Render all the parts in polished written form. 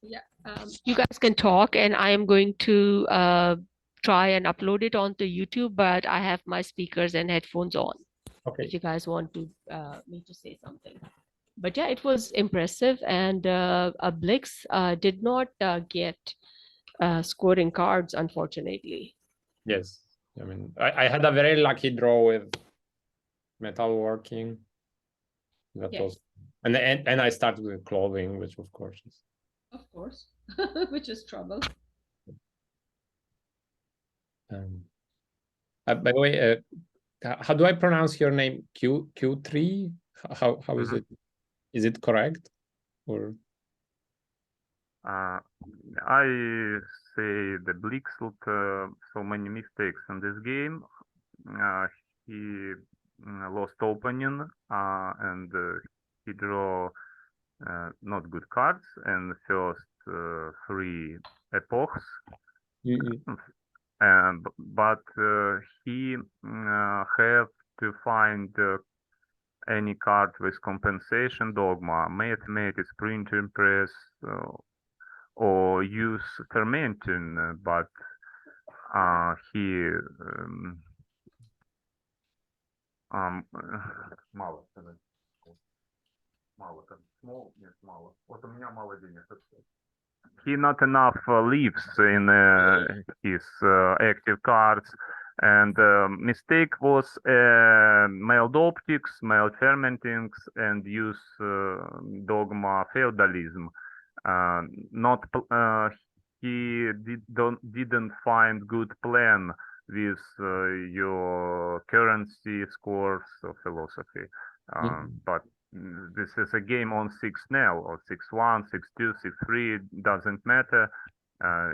Yeah, you guys can talk, and I am going to try and upload it onto YouTube, but I have my speakers and headphones on. Okay. If you guys want to me to say something. But yeah, it was impressive, and Blix did not get scoring cards, unfortunately. Yes, I mean, I had a very lucky draw with metalworking. That Yes. was, and I started with clothing, which of course is. Of course, which is trouble. By the way, how do I pronounce your name? Q3? How is it? Is it correct? Or I say the BlixLT so many mistakes in this game. He lost opening and he draw not good cards and first three epochs. But he have to find any card with compensation dogma, mathematics, printing press, or use fermenting, but he мало. Мало, там, small, нет, мало. Вот у меня мало денег. He not enough leaves in his active cards, and mistake was mailed optics, mailed fermentings, and use dogma feudalism. Not he didn't find good plan with your currency scores or philosophy, but this is a game on 6 nil or 6-1, 6-2, 6-3. Doesn't matter.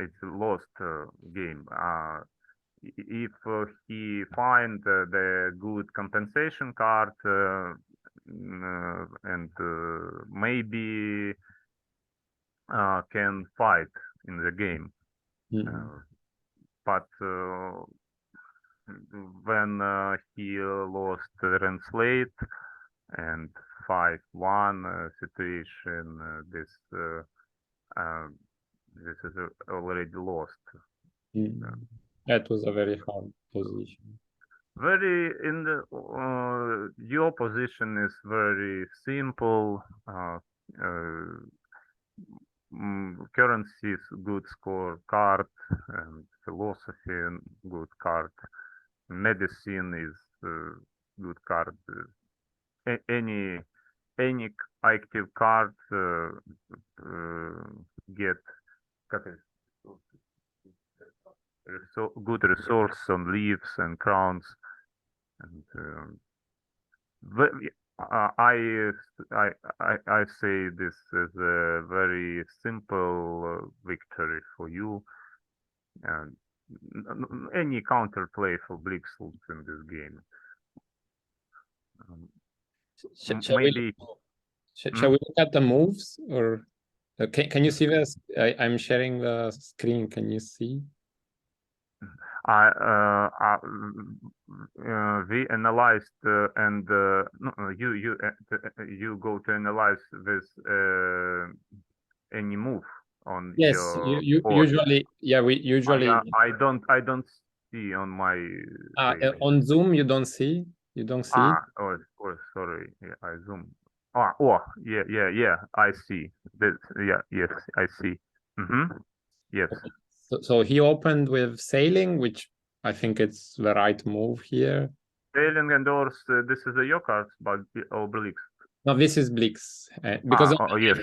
It's a lost game. If he find the good compensation card and maybe can fight in the game, but when he lost translate and 5-1 situation, this is already lost. That was a very hard position. Very in the your position is very simple. Currency is good score card, and philosophy good card. Medicine is good card. Any active card get good resource on leaves and crowns, and I say this is a very simple victory for you, and any counterplay for BlixLT in this game. Shall we look at the moves, or can you see this? I'm sharing the screen. Can you see? We analyzed and you go to analyze this any move on yes, your board. usually, yeah, we usually. I don't see on my on Zoom you don't see. You don't see. Oh, sorry. Yeah, I zoom. Yeah. I see. Yes, I see. Yes. Okay. So he opened with sailing, which I think it's the right move here. Sailing endorse. This is your cards, but Blix. No, this is Blix because yes,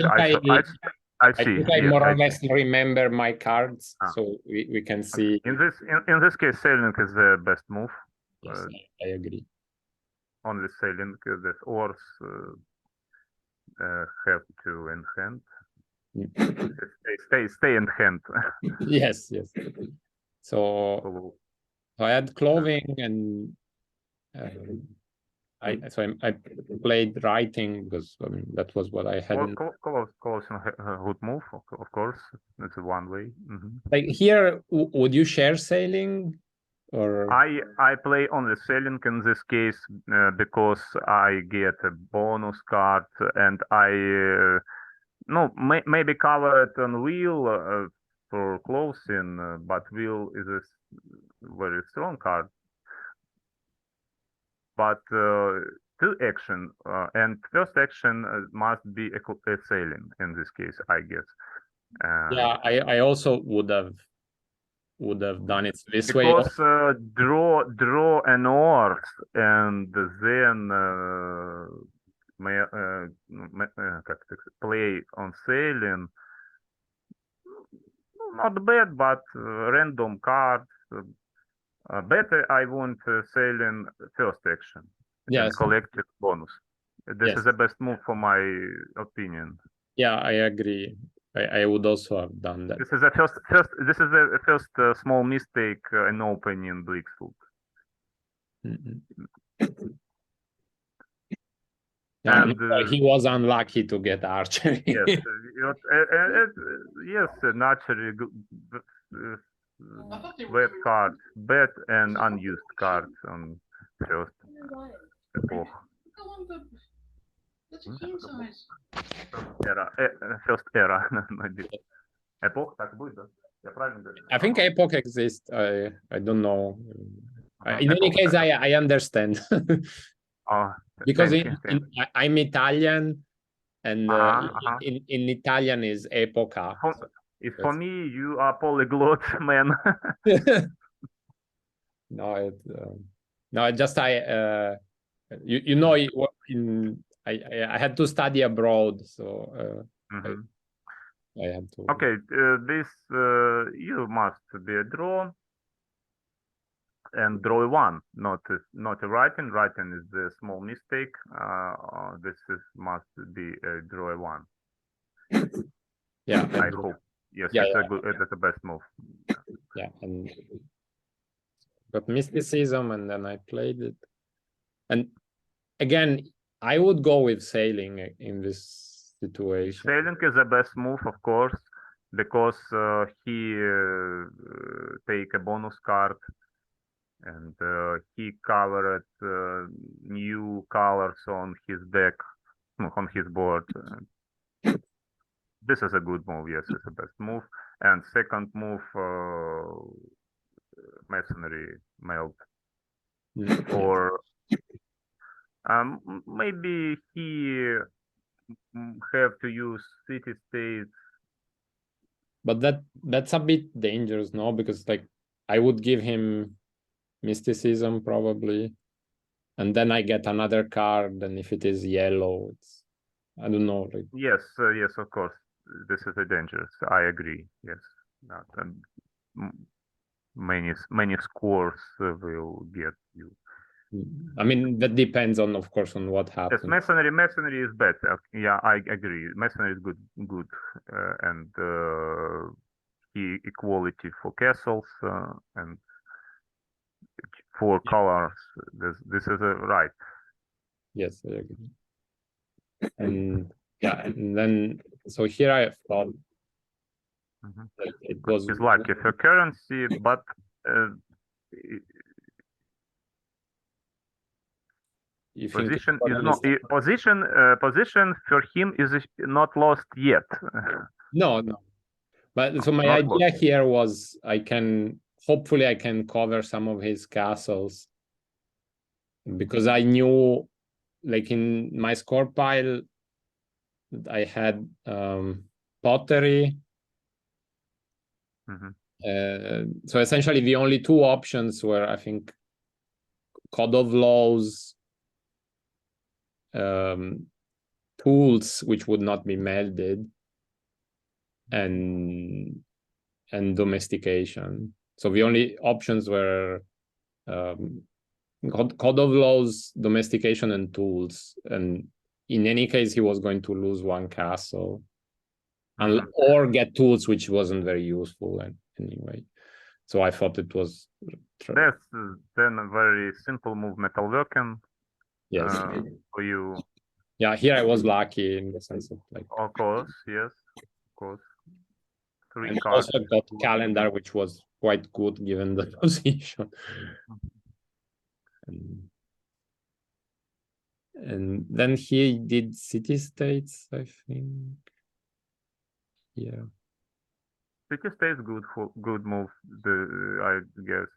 I think I more or less remember my cards, so we can see. In this case, sailing is the best move. Yes, I agree. Only sailing, the oars have to in hand. Stay in hand. Yes. So I had clothing, and I played writing because I mean that was what I had. Closing good move, of course. That's one way. Like here, would you share sailing or I play only sailing in this case because I get a bonus card and I no maybe cover it on wheel for closing, but wheel is a very strong card. But two action and first action must be a sailing in this case, I guess. yeah, I also would have done it this way. Because draw an horse and then play on sailing. Not bad, but random cards. Better I want sailing first action Yes. and collective bonus. This Yes. is the best move for my opinion. Yeah, I agree. I would also have done that. This is the first small mistake in opening BlixLT. Yeah, And he was unlucky to get archery. yes, yes, naturally bad cards, bad and unused cards on first epoch. Era, first era, maybe. Epoch, так будет, да? Я правильно говорю? I think epoch exists. I don't know. In any case, I understand. Because I'm Italian, and in Italian is epoca. If for me, you are polyglot man. No, no, just you know, I had to study abroad, so I had to. Okay, this you must be a draw. And draw one, not a writing. Writing is a small mistake. This must be a draw one. Yeah, I hope. Yes, yeah, it's a good. It's the best move. Yeah, and got mysticism, and then I played it. And again, I would go with sailing in this situation. Sailing is the best move, of course, because he take a bonus card. And he covered new colors on his deck, on his board. This is a good move. Yes, it's the best move. And second move, masonry melt, or maybe he have to use city states. But that's a bit dangerous, no? Because like I would give him mysticism probably, and then I get another card, and if it is yellow, it's, I don't know, like. Yes, yes, of course, this is a dangerous. I agree. Yes, many scores will get you. I mean, that depends on, of course, on what happens. Yes, masonry is better. Yeah, I agree. Masonry is good, and equality for castles and for colors. This is right. Yes, I agree. And yeah, and then so here I thought that it was. It's like a currency, but position is not position for him is not lost yet. No, but so my idea here was hopefully I can cover some of his castles, because I knew, like, in my score pile I had pottery. So essentially the only two options were, I think, Code of Laws, tools which would not be melded, and domestication. So the only options were Code of Laws, domestication, and tools. And in any case, he was going to lose one castle, or get tools, which wasn't very useful anyway. So I thought it was. That's then a very simple move, metalworking. Yes. For you. Yeah, here I was lucky in the sense of, like. Of course, yes, of course. 3 And cards. also got calendar, which was quite good given the position. And then he did city states, I think. Yeah. City states good move. I guess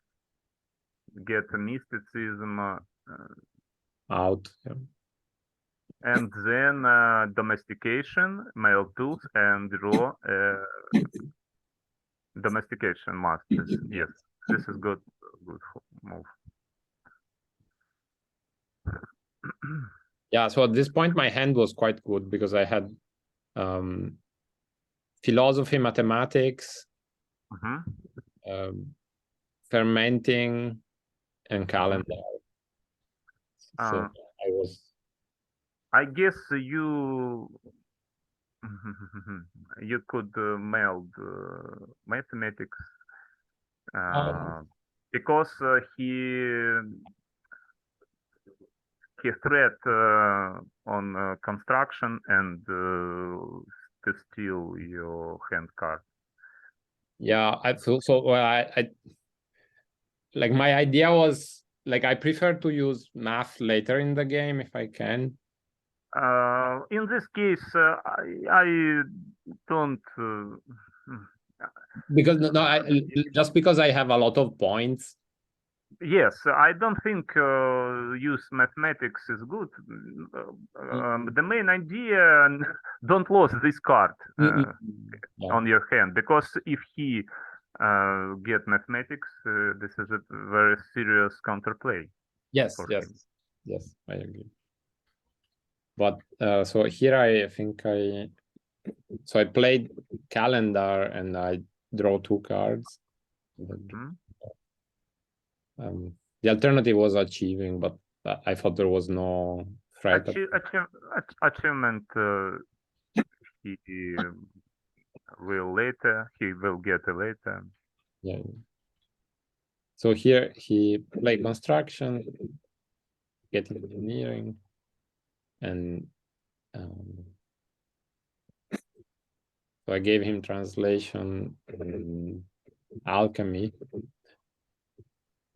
get a mysticism Out. Yeah. and then domestication, male tools, and draw domestication masters. Yes, this is good move. Yeah, so at this point my hand was quite good because I had philosophy, mathematics, fermenting, and calendar. So I was. I guess you you could meld mathematics because he threat on construction and to steal your hand card. Yeah, I feel so. Well, I like my idea was like I prefer to use math later in the game if I can. In this case, I don't. Because just because I have a lot of points. Yes, I don't think use mathematics is good. The main idea, don't lose this card on your hand, because if he get mathematics, this is a very serious counterplay. Yes, yes, I agree. But so here I think so I played calendar and I draw 2 cards. The alternative was achieving, but I thought there was no threat. Achievement he will later. He will get it later. Yeah. So here he played construction, get engineering, and so I gave him translation and alchemy.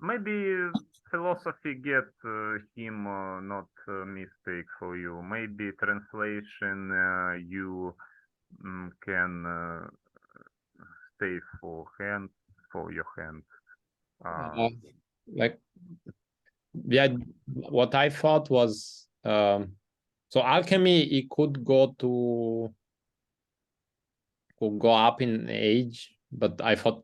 Maybe philosophy get him not mistake for you. Maybe translation you can stay for your hand. Like, yeah, what I thought was so alchemy it could go up in age, but I thought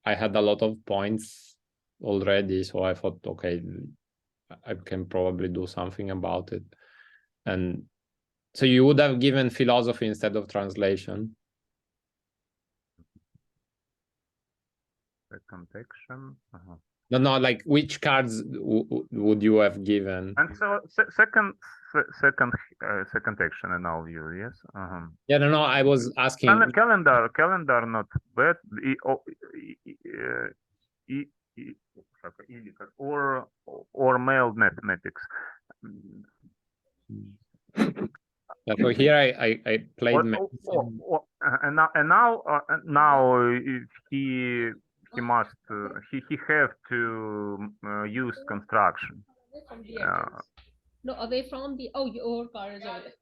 I had a lot of points already, so I thought, okay, I can probably do something about it. And so you would have given philosophy instead of translation. Second action. No, like which cards would you have given? And so second action and all you, yes. Yeah, no, I was asking. Calendar not bad. Or mailed mathematics. So here I played medicine. And now he must he have to use construction. No, away from the your car is over there.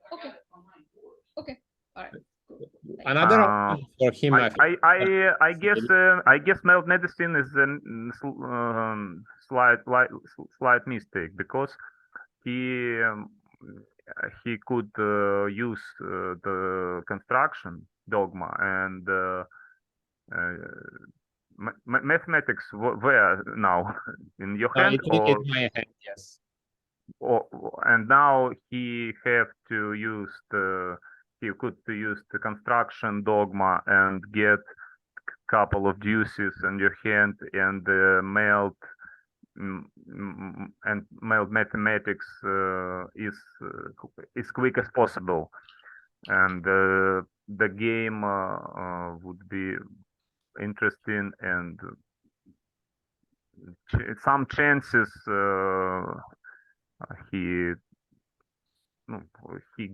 Okay, all right. Another option for him. I guess mailed medicine is a slight mistake, because he could use the construction dogma and mathematics where now in your hand, or in my hand, yes. And now he have to use he could use the construction dogma and get couple of deuces in your hand and mailed mathematics is quick as possible, and the game would be interesting, and some chances he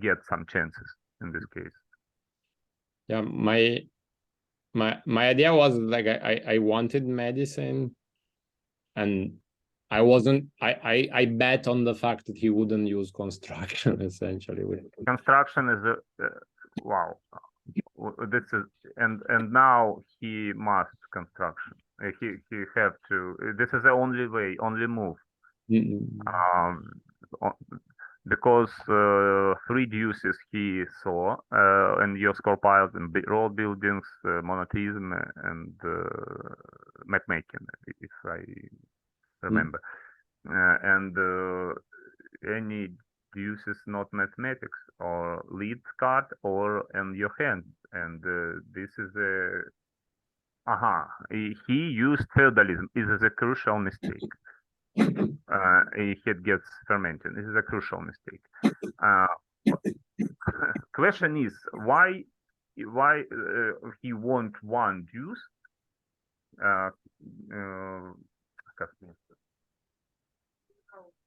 gets some chances in this case. Yeah, my idea was like I wanted medicine, and I bet on the fact that he wouldn't use construction essentially. Construction is wow. This is and now he must construction. He have to. This is the only way, only move. Because 3 deuces he saw and your score piles and road buildings, monotheism, and mapmaking, if I remember. And any deuces not mathematics or lead card or in your hand. And this is a he used feudalism. This is a crucial mistake. It gets fermented. This is a crucial mistake. Question is why he want 1 deuce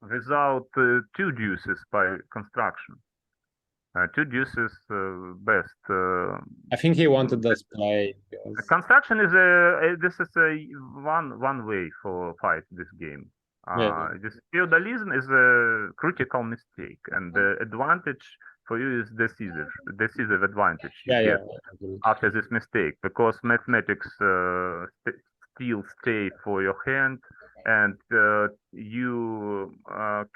without 2 deuces by construction. 2 deuces best. I think he wanted this play. Construction is this is a one way for fight this game. This feudalism is a critical mistake, and the advantage for you is decisive advantage you get after this mistake, because mathematics still stay for your hand, and you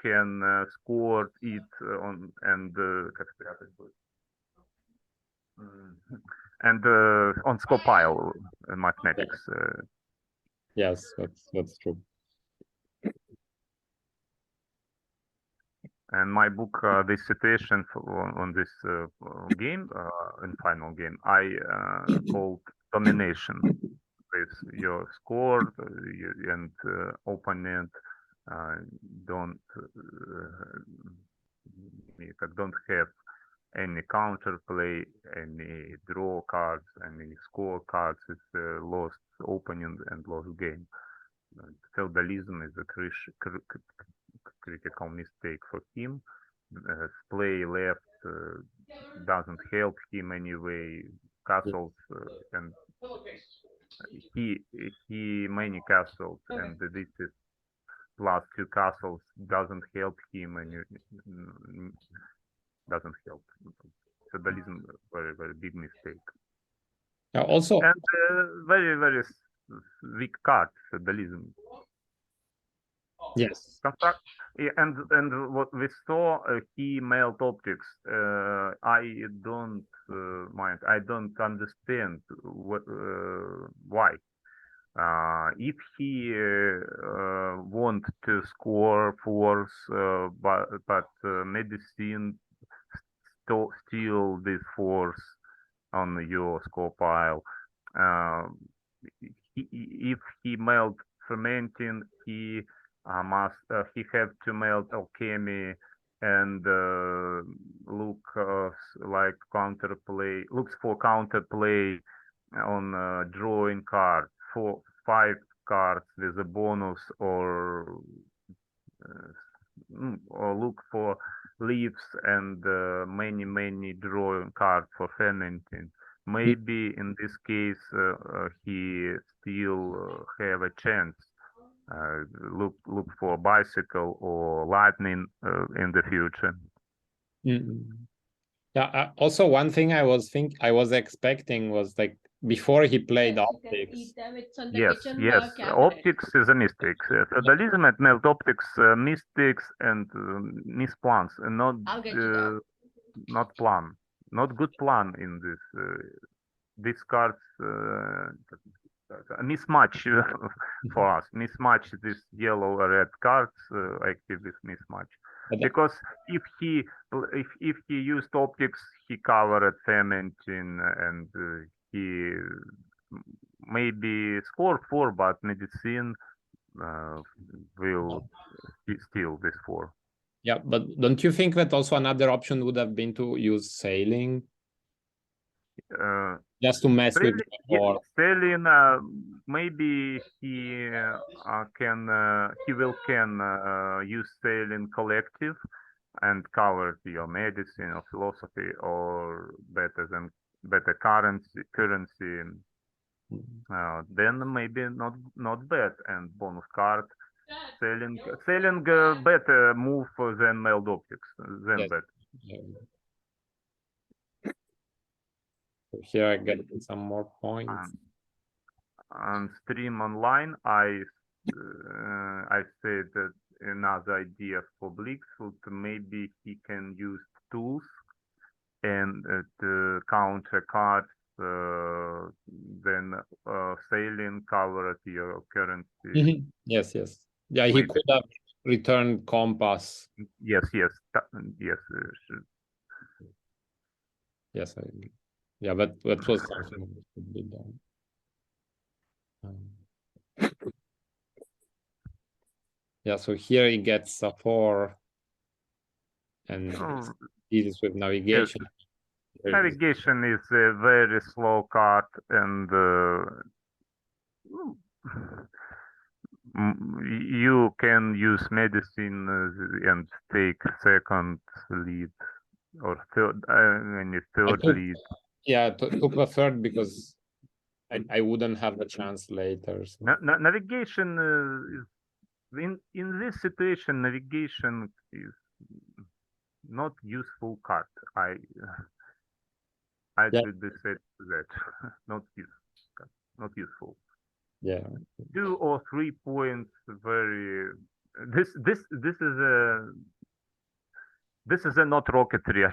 can score it on and on score pile mathematics. Yes, that's true. And my book, this situation on this game, in final game, I called domination. With your score and opponent don't have any counter play, any draw cards, any score cards. It's lost opening and lost game. Feudalism is a critical mistake for him. Play left doesn't help him anyway. Castles and he many castles, and this is plus 2 castles doesn't help him, and doesn't help. Feudalism, very big mistake. Also, and very weak card, feudalism. Yes. And what we saw, he mailed optics. I don't mind. I don't understand what why. If he want to score force, but medicine still this force on your score pile. If he melt fermenting, he must he have to melt alchemy and look like counterplay. Looks for counterplay on drawing card for 5 cards with a bonus, or look for leaves and many drawing cards for fermenting. Maybe in this case he still have a chance. Look for bicycle or lightning in the future. Yeah. Also, one thing I was expecting was like before he played optics. Yes. Optics is a mistake. Feudalism and melt optics mistakes and misplans, and not plan, not good plan in this. These cards mismatch for us. Mismatch this yellow red cards active with mismatch. Because if he used optics, he covered fermenting, and he maybe score 4, but medicine will steal this 4. Yeah, but don't you think that also another option would have been to use sailing? Just to mess with sailing, maybe he will use sailing collective and cover your medicine or philosophy, or better than better currency. Then maybe not bad, and bonus card selling better move than mailed objects than Yes. better. So here I get some more points. On stream online, I said that another idea for BlixLT, maybe he can use tools and to counter cards, then selling cover at your currency. Yes, yes. Yeah, he Maybe. could have returned compass. Yes. Yes, I agree. Yeah, but that was something that could be done. Yeah, so here he gets a 4 and deals with navigation. Yes. Navigation is a very slow card, and you can use medicine and take second lead or third lead. Yeah, took a third because I wouldn't have the chance later. So. Navigation is in this situation. Navigation is not useful card. I should say that not useful. Yeah. 2 or 3 points. Very. This is a not rocketry.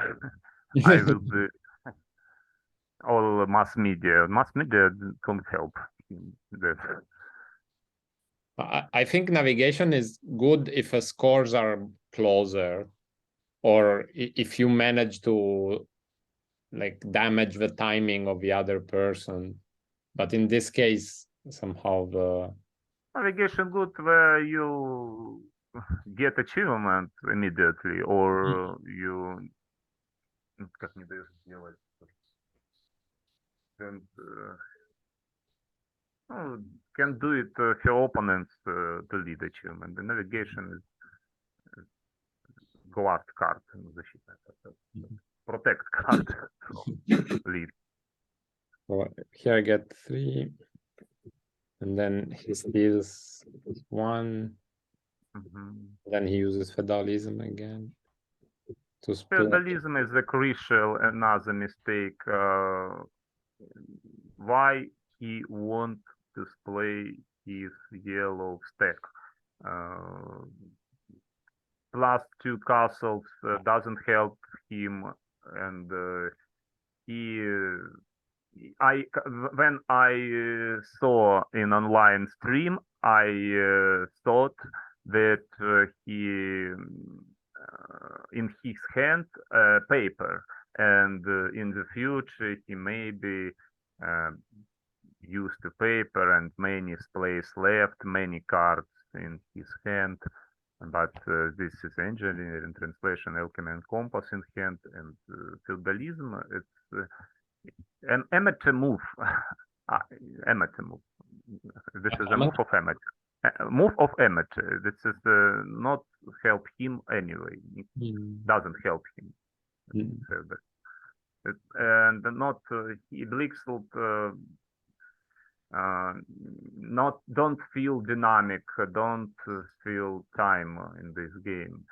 I will be all mass media. Mass media can't help that. I think navigation is good if scores are closer, or if you manage to like damage the timing of the other person. But in this case, somehow the navigation good where you get achievement immediately, or you как не даешь сделать. And can do it for opponents to lead achievement. The navigation is guard card, protect card from lead. So here I get 3, and then he steals 1. Then he uses feudalism again to split. Feudalism is a crucial another mistake. Why he want to play his yellow stack? Plus 2 castles doesn't help him, and when I saw in online stream, I thought that he in his hand paper, and in the future he maybe used the paper and many plays left, many cards in his hand. But this is engineering, translation, alchemy, and compass in hand, and feudalism. It's an amateur move. Amateur move. This is a move of amateur. Move of amateur. This is not help him anyway. It doesn't help him. And not BlixLT. Don't feel dynamic, don't feel time in this game.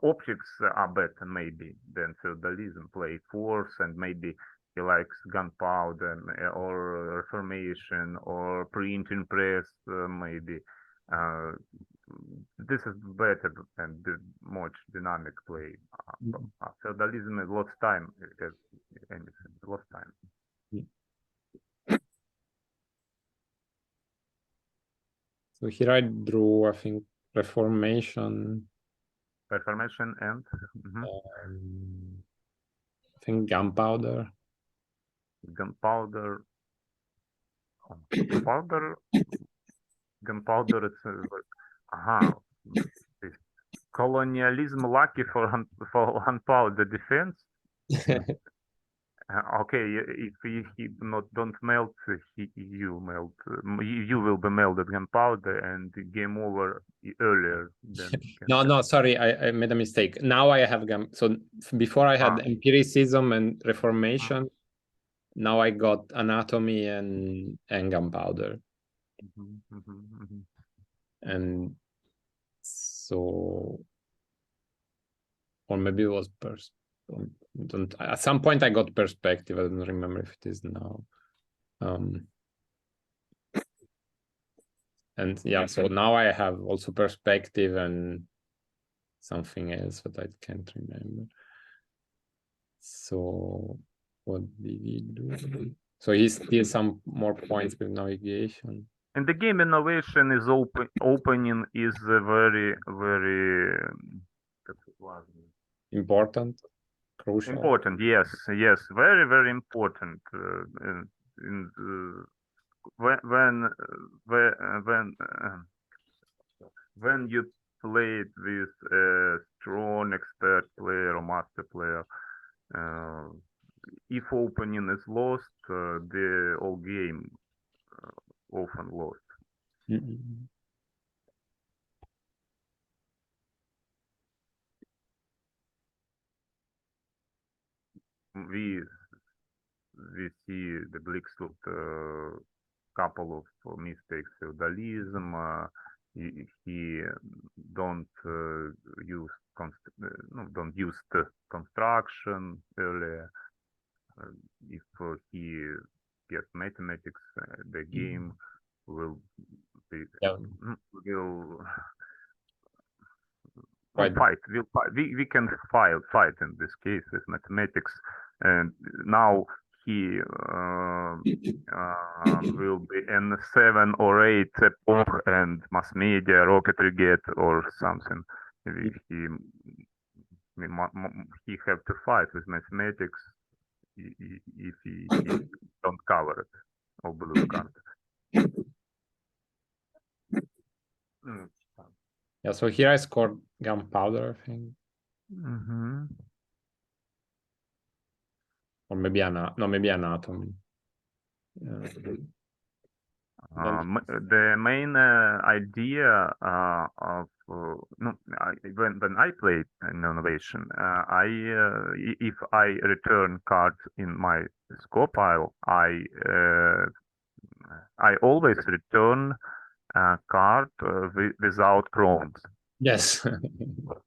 Objects are better maybe than feudalism. Play force, and maybe he likes gunpowder or reformation or printing press maybe. This is better and much dynamic play. Feudalism is lost time. Anything lost time. So here I drew, I think, reformation. Reformation and I think gunpowder. Gunpowder. Gunpowder. It's colonialism lucky for gunpowder defense. Okay, if he don't melt, you melt. You will be melted gunpowder, and game over earlier than. No, sorry, I made a mistake. Now I have gun. So before I had empiricism and reformation, now I got anatomy and gunpowder. And so, or maybe it was at some point I got perspective. I don't remember if it is now. And yeah, so now I have also perspective and something else that I can't remember. So what did he do? So he still some more points with navigation. And the game innovation is opening is very Important, crucial. Important, yes, very important. When you play it with a strong expert player or master player, if opening is lost, the whole game often lost. We see the BlixLT couple of mistakes. Feudalism. He don't use the construction earlier. If he gets mathematics, the game will be fight. We can fight in this case with mathematics, and now he will be in 7 or 8 epoch and mass media, rocketry get or something. He have to fight with mathematics if he don't cover it or blue card. Yeah, so here I scored gunpowder, I think. Or maybe maybe anatomy. The main idea of when I played innovation, if I return cards in my score pile, I always return a card without crowns. Yes.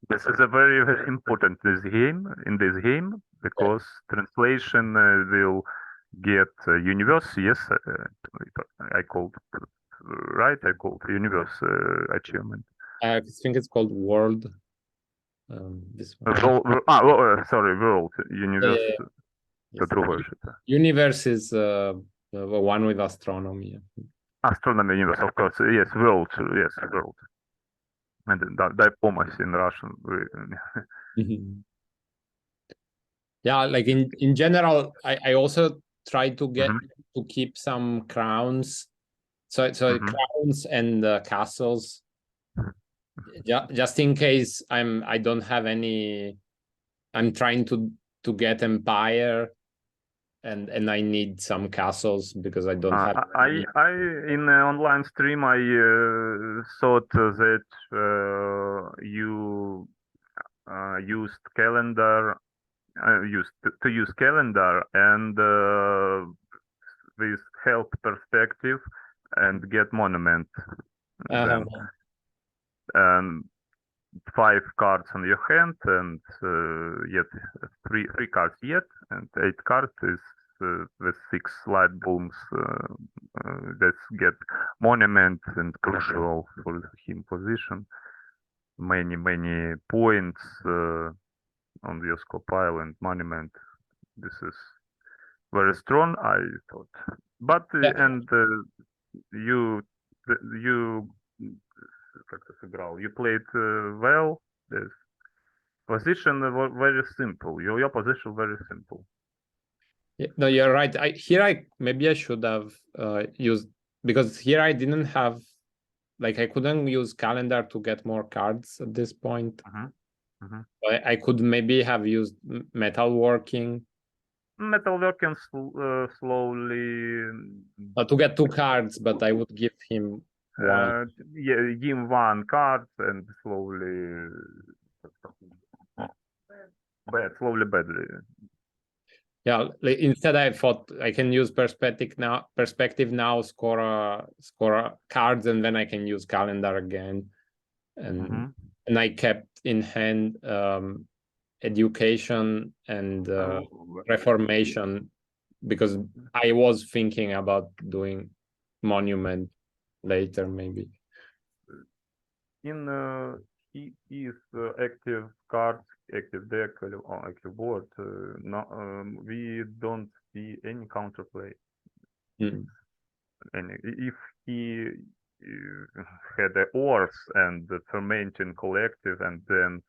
This is a very important in this game because translation will get universe. Yes, I called universe achievement. I think it's called world. This one. Sorry, world universe. Yes. True version. Universe is the one with astronomy. Astronomy universe, of course. Yes, world. Yes, world. And diplomacy in Russian. Yeah, like in general, I also try to get to keep some crowns. So crowns and castles, just in case I don't have any. I'm trying to get empire, and I need some castles because I don't have. I in an online stream I thought that you used calendar. Used to use calendar and with help perspective and get monument. And 5 cards on your hand and yet three cards yet and 8 cards is with 6 light booms that get monument and crucial for him position. Many points on your score pile and monument. This is very strong, I thought. But and you played well. This position very simple. Your position very simple. Yeah, no, you're right. Maybe I should have used, because here I didn't have, like, I couldn't use calendar to get more cards at this point. I could maybe have used metalworking. Metalworking slowly. To get 2 cards, but I would give him 1. Yeah, give 1 card and slowly. Badly. Yeah, instead I thought I can use perspective now, score cards, and then I can use calendar again. And I kept in hand education and reformation, because I was thinking about doing monument later, maybe. In his active cards, active deck, or active board, we don't see any counterplay. Mm. And if he had the ores and the fermenting collective, and then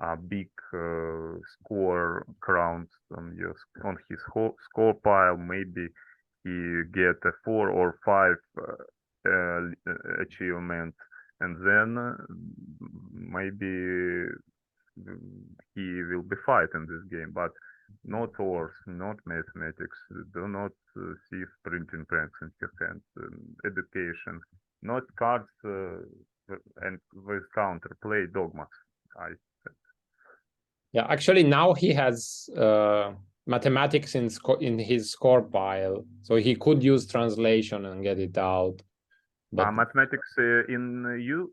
a big score crowns on his score pile, maybe he get a 4 or 5 achievement, and then maybe he will be fight in this game. But not wars, not mathematics, do not see printing pranks in your hand, education, not cards and with counter, play dogmas. Yeah, actually now he has mathematics in his score pile, so he could use translation and get it out. But mathematics in you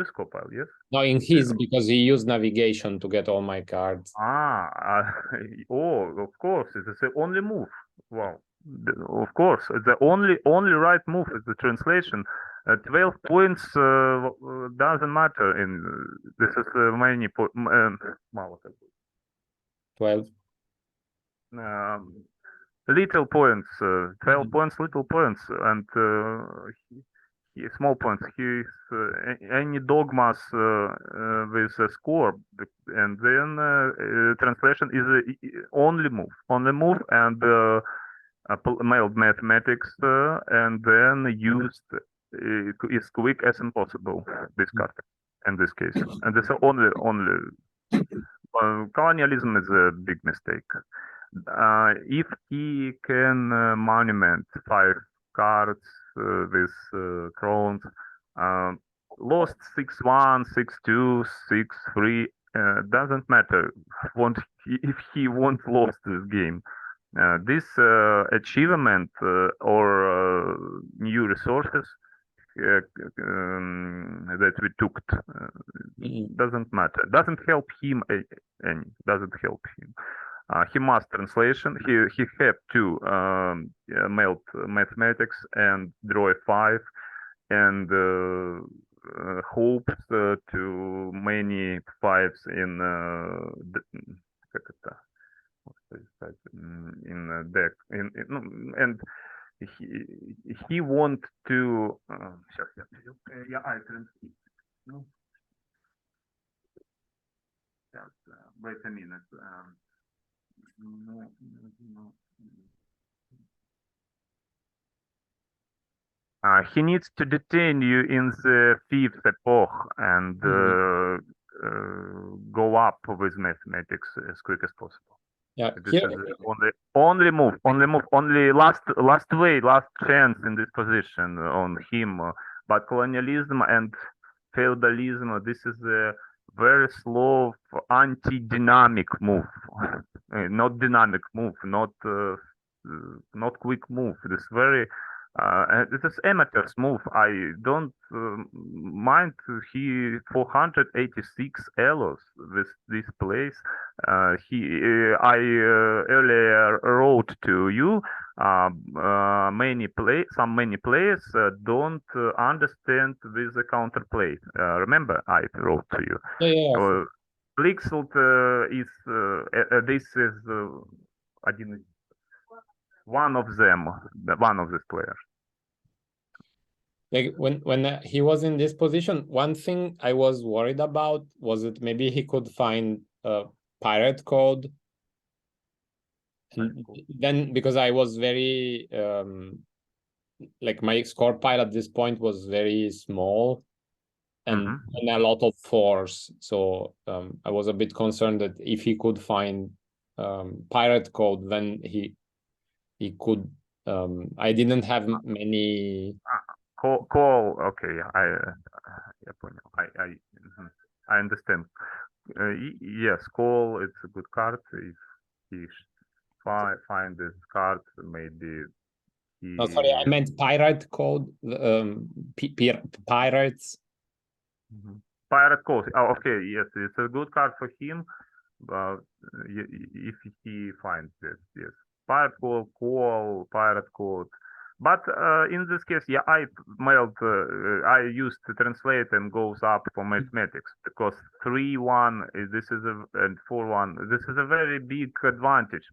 score pile, yes? no, in his, because he used navigation to get all my cards. Oh, of course, it's the only move. Wow, of course, the only right move is the translation. 12 points doesn't matter. In this is many 12. Little points, 12 points, little points, and small points. He's any dogmas with a score, and then translation is only move, and mailed mathematics, and then used is quick as impossible. This card, in this case, and this only colonialism is a big mistake. If he can monument 5 cards with crowns, lost 6-1, 6-2, 6-3, doesn't matter. If he won't lost this game. This achievement or new resources that we took doesn't matter. Doesn't help him any. Doesn't help him. He must translation. He had to melt mathematics and draw a 5, and hopes to many 5s in deck. And he want to. Wait a minute. He needs to detain you in the 5th epoch and go up with mathematics as quick as possible. Yeah, this is only move, only last chance in this position on him. But colonialism and feudalism, this is a very slow anti-dynamic move, not dynamic move, not quick move. This very it is amateur's move. I don't mind he 486 elos with this place. I earlier wrote to you. Some many players don't understand with the counterplay. Remember, I wrote to you. Yeah. BlixLT is this is one of them, one of these players. Like when he was in this position, one thing I was worried about was that maybe he could find a pirate code. And then, because I was very like my score pile at this point was very small and a lot of force, so I was a bit concerned that if he could find pirate code, then he could. I didn't have many. Call. Okay, I understand. Yes, call. It's a good card if he find this card. Maybe he. Oh, sorry, I meant pirate code. Pirates. Pirate code. Oh, okay. Yes, it's a good card for him. But if he finds this, yes, pirate code. But in this case, yeah, I used to translate and goes up for mathematics because 3-1 this is and 4-1 this is a very big advantage.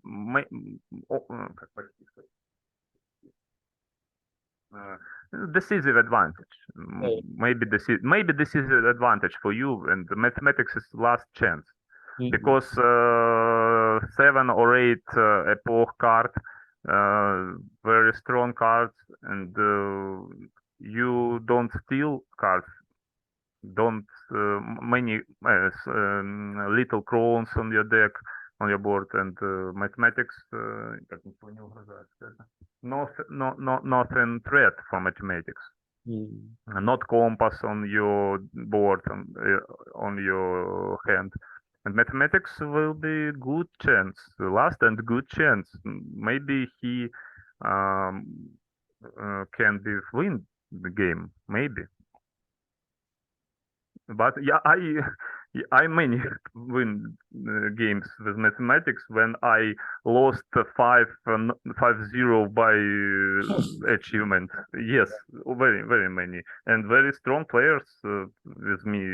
Decisive advantage. Maybe this is an advantage for you, and the mathematics is last chance. Because 7 or 8 epoch card, very strong cards, and you don't steal cards. Don't many little crowns on your deck, on your board, and mathematics. Nothing threat for mathematics. Not compass on your board, on your hand. And mathematics will be good chance, last and good chance. Maybe he can win the game, maybe. But yeah, I many win games with mathematics when I lost 5-0 by achievement. Yes, very many, and very strong players with me.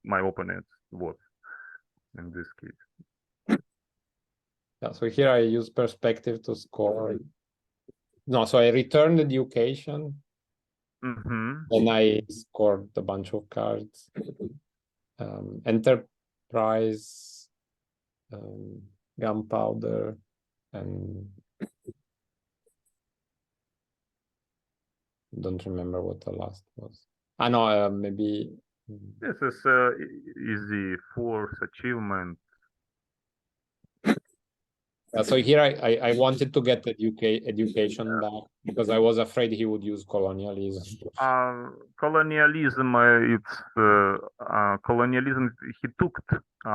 My opponents was in this case. Yeah, so here I use perspective to score. No, so I returned education. And I scored a bunch of cards. Enterprise, gunpowder, and don't remember what the last was. I know, maybe. This is easy force achievement. So here I wanted to get education back because I was afraid he would use colonialism. Colonialism, colonialism he took,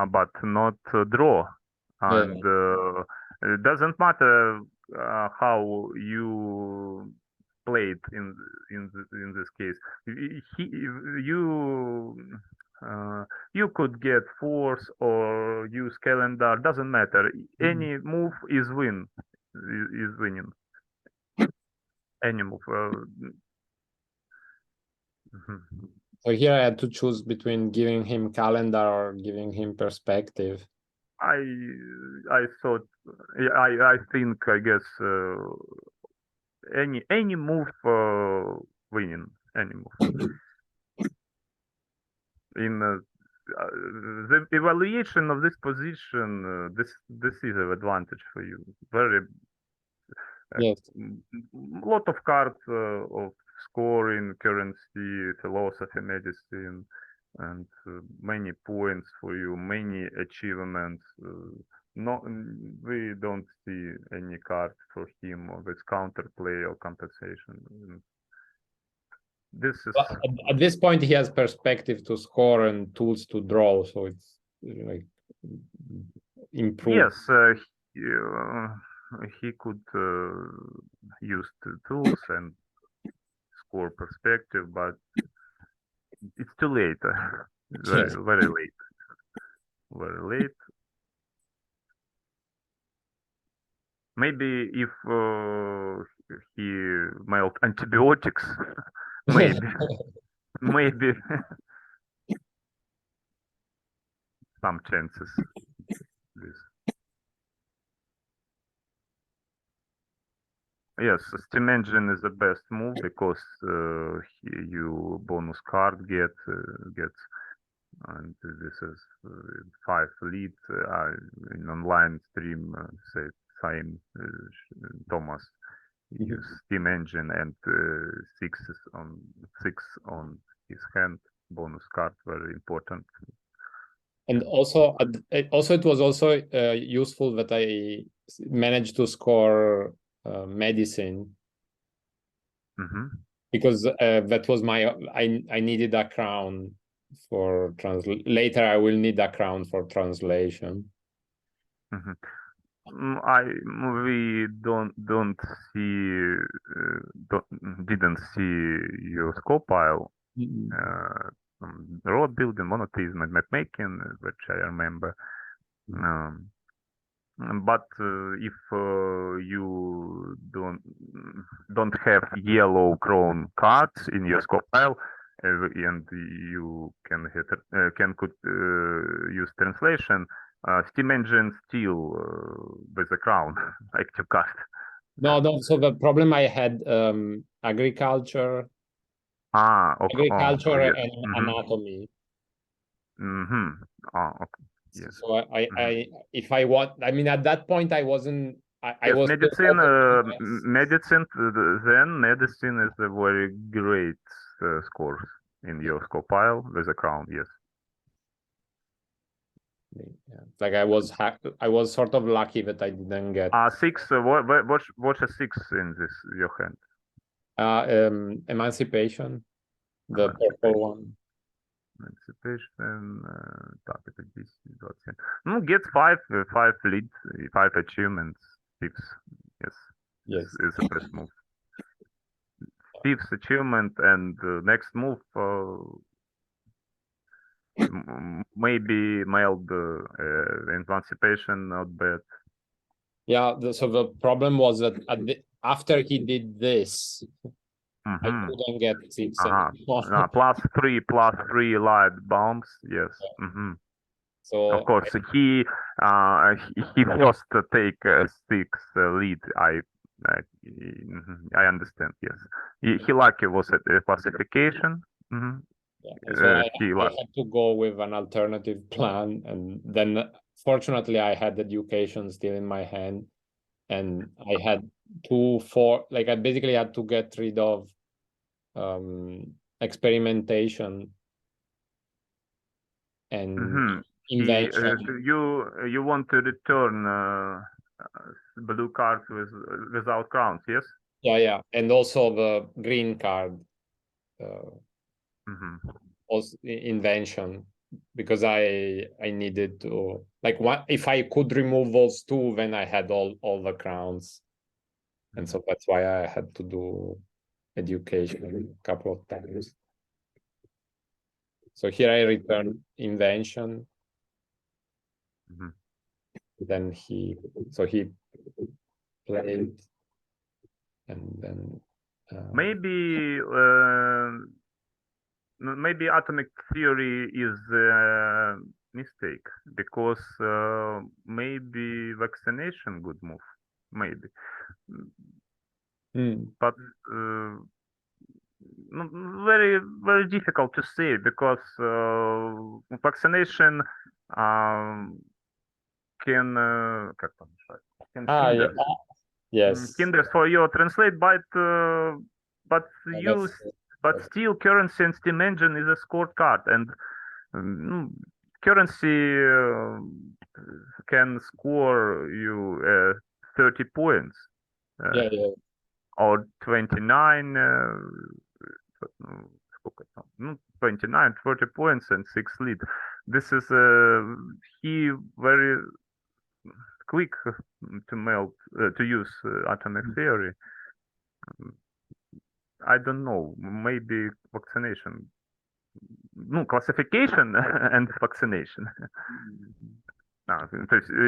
but not draw, and it doesn't matter how you played in this case. You could get force or use calendar, doesn't matter. Any move is winning. Any move. So here I had to choose between giving him calendar or giving him perspective. I thought, I think, I guess any move winning, any move. In the evaluation of this position, this is an advantage for you. Very yes. Lot of cards of scoring, currency, philosophy, medicine, and many points for you, many achievements. We don't see any card for him with counterplay or compensation. This is at this point he has perspective to score and tools to draw, so it's like improved. Yes, he could use the tools and score perspective, but it's too late. Very late. Very late. Maybe if he mailed antibiotics, maybe some chances. Yes, Steam Engine is the best move because you bonus card gets, and this is 5 lead in online stream. Say same Thomas use Steam Engine and 6 on his hand bonus card, very important. And also it was also useful that I managed to score medicine, because that was I needed a crown for later I will need a crown for translation. We don't see didn't see your score pile. Road building, monotheism, and map making, which I remember. But if you don't have yellow crown cards in your score pile, and you can use translation, Steam Engine still with the crown active card. No. So the problem I had agriculture. Okay. Agriculture Yes. and anatomy. Okay. Yes. So I if I want, I mean, at that point I wasn't. I Yes, was medicine. Medicine is a very great score in your score pile with a crown. Yes. Yeah. Like I was sort of lucky that I didn't get 6. What's a 6 in this your hand? emancipation, the purple one. Emancipation. Так, это 10, 27. No, get 5 leads, 5 achievements, 6. Yes. Yes. Is the best move. 5th achievement and next move. Maybe mild emancipation, not bad. Yeah. So the problem was that after he did this, I couldn't get 6 anymore. +3 light bombs. Yes. So of course he first take 6 lead. I understand. Yes. He lucky was at the classification. Yeah. So I had to go with an alternative plan, and then fortunately I had education still in my hand, and I had 2, 4. Like I basically had to get rid of experimentation and invention. You want to return blue cards without crowns? Yes. Yeah, and also the green card. Also invention, because I needed to, like, if I could remove those 2, then I had all the crowns, and so that's why I had to do education a couple of times. So here I return invention. Then he played, and then maybe atomic theory is a mistake, because maybe vaccination good move, maybe. But very, very difficult to say, because vaccination can hinder. Yes. Hinders for your translate, but still currency and Steam Engine is a scored card, and currency can score you 30 points. Or 29, 29, 40 points and 6 lead. This is he very quick to melt to use atomic theory. I don't know, maybe vaccination. No, classification and vaccination.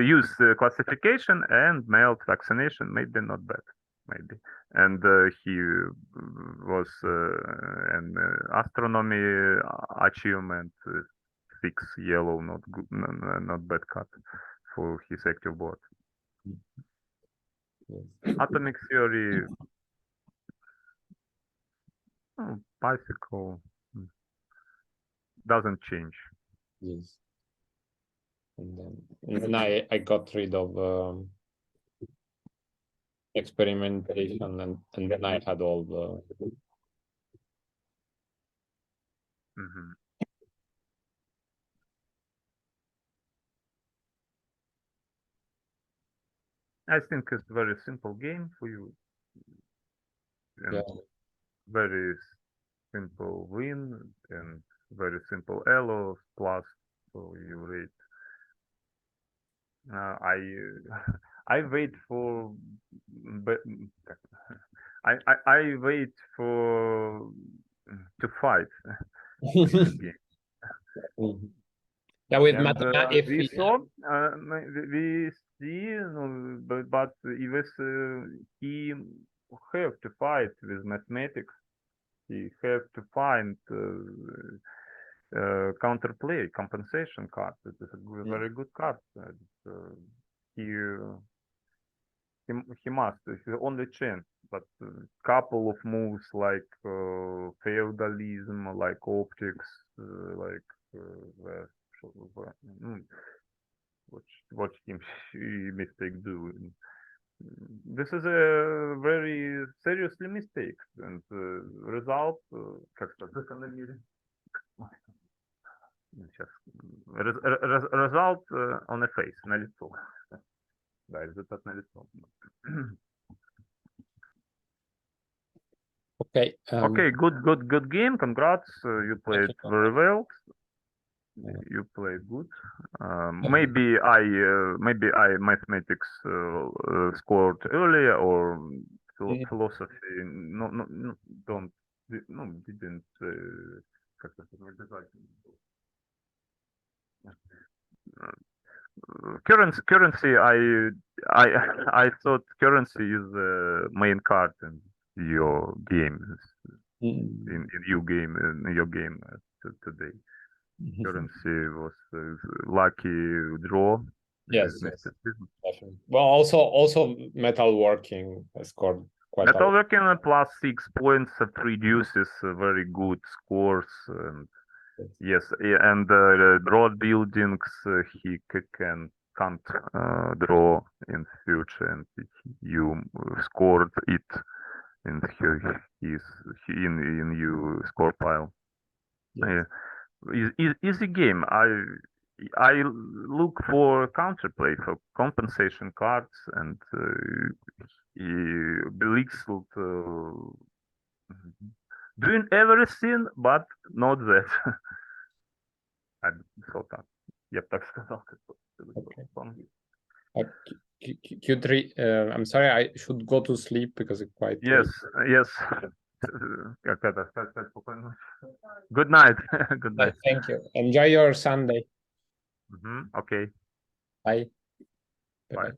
Use classification and melt vaccination, maybe not bad, maybe. And he was an astronomy achievement, 6 yellow, not good, not bad cut for his active board. Atomic theory, bicycle doesn't change. Yes. And then I got rid of experimentation, and then I had all the I think it's a very simple game for you, and very simple win, and very simple elo plus, so you rate. I wait for, but I wait for to fight with this game. Mhm. Yeah, with And if we saw, we see, but if he have to fight with mathematics, he have to find counterplay, compensation card. It is a very good card. He he must. It's the only chance. But couple of moves like feudalism, like optics, like watch him mistake do. This is a very seriously mistake, and result, как сказать, закономерен. Сейчас. Result on a face, на лицо. Да, результат на лицо. Okay. Okay, good game. Congrats. You played very well. You played good. Maybe I mathematics scored earlier, or philosophy. No, don't. No, didn't. Как это назвать? Currency. I thought currency is the main card in your game. In your game today. Currency was lucky draw. Yes. Definitely. Well, also metalworking scored quite. Metalworking plus 6 points produces very good scores. And yes, and draw buildings he can't draw in future, and you scored it in in your score pile. Yes. Easy game. I look for counterplay, for compensation cards, and BlixLT doing everything, but not that. I thought that. Я так сказал. Q3, I'm sorry, I should go to sleep because it's quite Yes, late. yes. Good night. Good night. Thank you. Enjoy your Sunday. Okay. Bye. Bye.